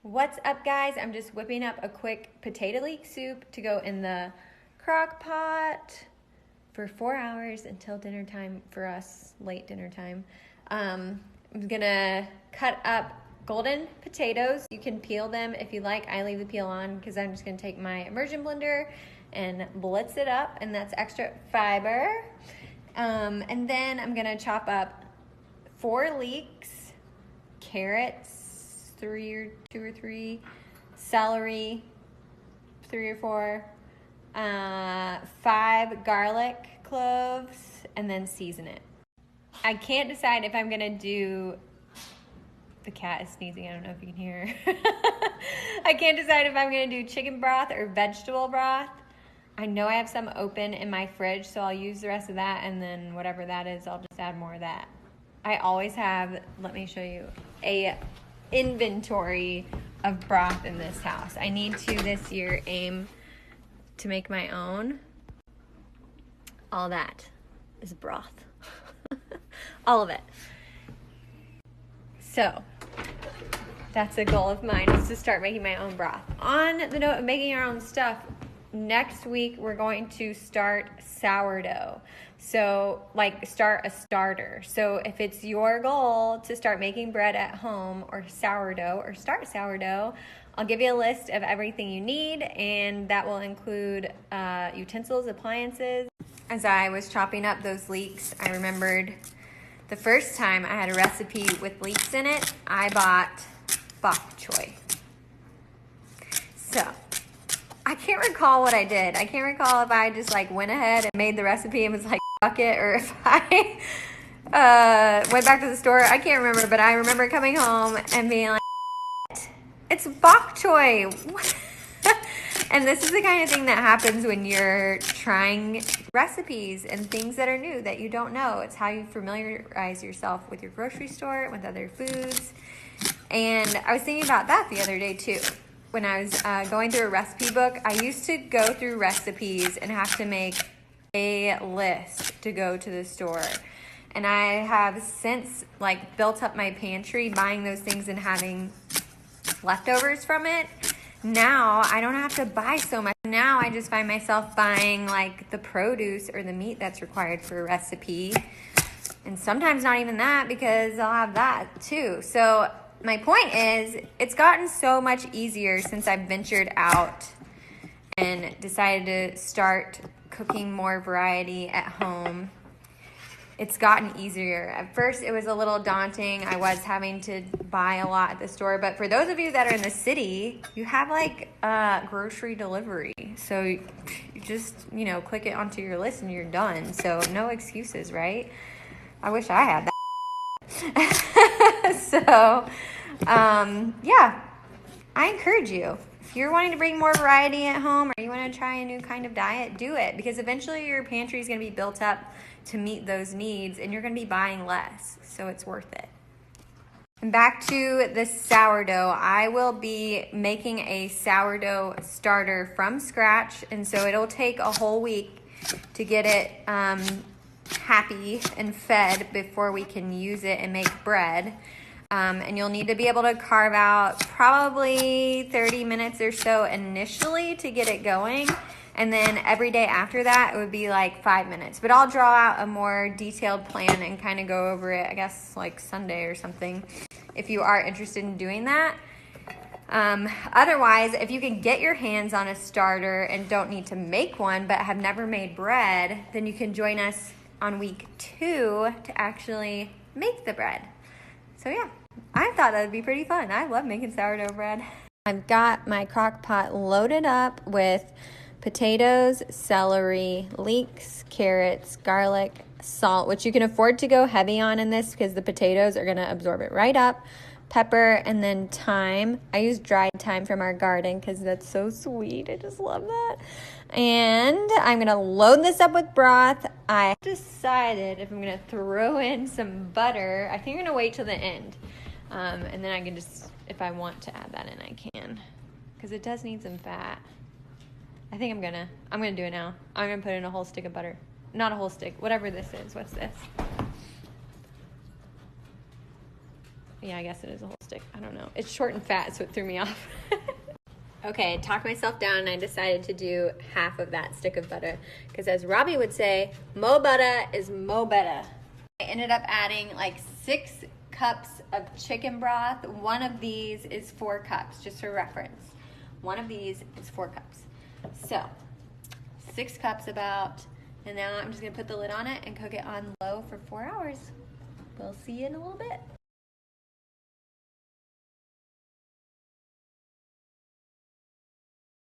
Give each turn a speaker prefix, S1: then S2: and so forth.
S1: What's up, guys? I'm just whipping up a quick potato leek soup to go in the crock pot for 4 hours until dinner time for us, late dinner time. I'm gonna cut up golden potatoes. You can peel them if you like. I leave the peel on because I'm just gonna take my immersion blender and blitz it up, and that's extra fiber. And then I'm gonna chop up 4 leeks, carrots, 2 or 3, celery, 3 or 4, 5 garlic cloves, and then season it. I can't decide if I'm gonna do, the cat is sneezing, I don't know if you can hear her. I can't decide if I'm gonna do chicken broth or vegetable broth. I know I have some open in my fridge, so I'll use the rest of that, and then whatever that is, I'll just add more of that. I always have, let me show you, a inventory of broth in this house. I need to this year aim to make my own. All that is broth. All of it. So that's a goal of mine, is to start making my own broth. On the note of making our own stuff, next week we're going to start sourdough. So start a starter. So if it's your goal to start making bread at home or sourdough or start sourdough, I'll give you a list of everything you need, and that will include utensils, appliances. As I was chopping up those leeks, I remembered the first time I had a recipe with leeks in it, I bought bok choy. So I can't recall what I did. I can't recall if I just went ahead and made the recipe and was like, fuck it, or if I went back to the store. I can't remember, but I remember coming home and being like, it's bok choy. And this is the kind of thing that happens when you're trying recipes and things that are new that you don't know. It's how you familiarize yourself with your grocery store and with other foods. And I was thinking about that the other day too. When I was going through a recipe book, I used to go through recipes and have to make a list to go to the store. And I have since built up my pantry buying those things and having leftovers from it. Now I don't have to buy so much. Now I just find myself buying the produce or the meat that's required for a recipe. And sometimes not even that, because I'll have that too. So my point is, it's gotten so much easier since I've ventured out and decided to start cooking more variety at home. It's gotten easier. At first, it was a little daunting. I was having to buy a lot at the store. But for those of you that are in the city, you have grocery delivery. So you just, click it onto your list and you're done. So no excuses, right? I wish I had that. So, yeah, I encourage you. If you're wanting to bring more variety at home, or you want to try a new kind of diet, do it. Because eventually your pantry is going to be built up to meet those needs, and you're going to be buying less. So it's worth it. And back to the sourdough. I will be making a sourdough starter from scratch. And so it'll take a whole week to get it happy and fed before we can use it and make bread. And you'll need to be able to carve out probably 30 minutes or so initially to get it going. And then every day after that, it would be 5 minutes. But I'll draw out a more detailed plan and kind of go over it, I guess, Sunday or something, if you are interested in doing that. Otherwise, if you can get your hands on a starter and don't need to make one but have never made bread, then you can join us on week 2 to actually make the bread. So yeah, I thought that would be pretty fun. I love making sourdough bread. I've got my crock pot loaded up with potatoes, celery, leeks, carrots, garlic, salt, which you can afford to go heavy on in this because the potatoes are going to absorb it right up, pepper, and then thyme. I use dried thyme from our garden because that's so sweet. I just love that. And I'm going to load this up with broth. I decided if I'm going to throw in some butter, I think I'm going to wait till the end. And then I can just, if I want to add that in, I can. Because it does need some fat. I think I'm gonna do it now. I'm gonna put in a whole stick of butter. Not a whole stick, whatever this is. What's this? Yeah, I guess it is a whole stick. stick. I don't know. It's short and fat, so it threw me off. Okay, talked myself down and I decided to do half of that stick of butter. Because as Robbie would say, mo butter is mo better. I ended up adding like 6 cups of chicken broth. One of these is 4 cups, just for reference. One of these is 4 cups. So, 6 cups about, and now I'm just gonna put the lid on it and cook it on low for 4 hours. We'll see you in a little bit.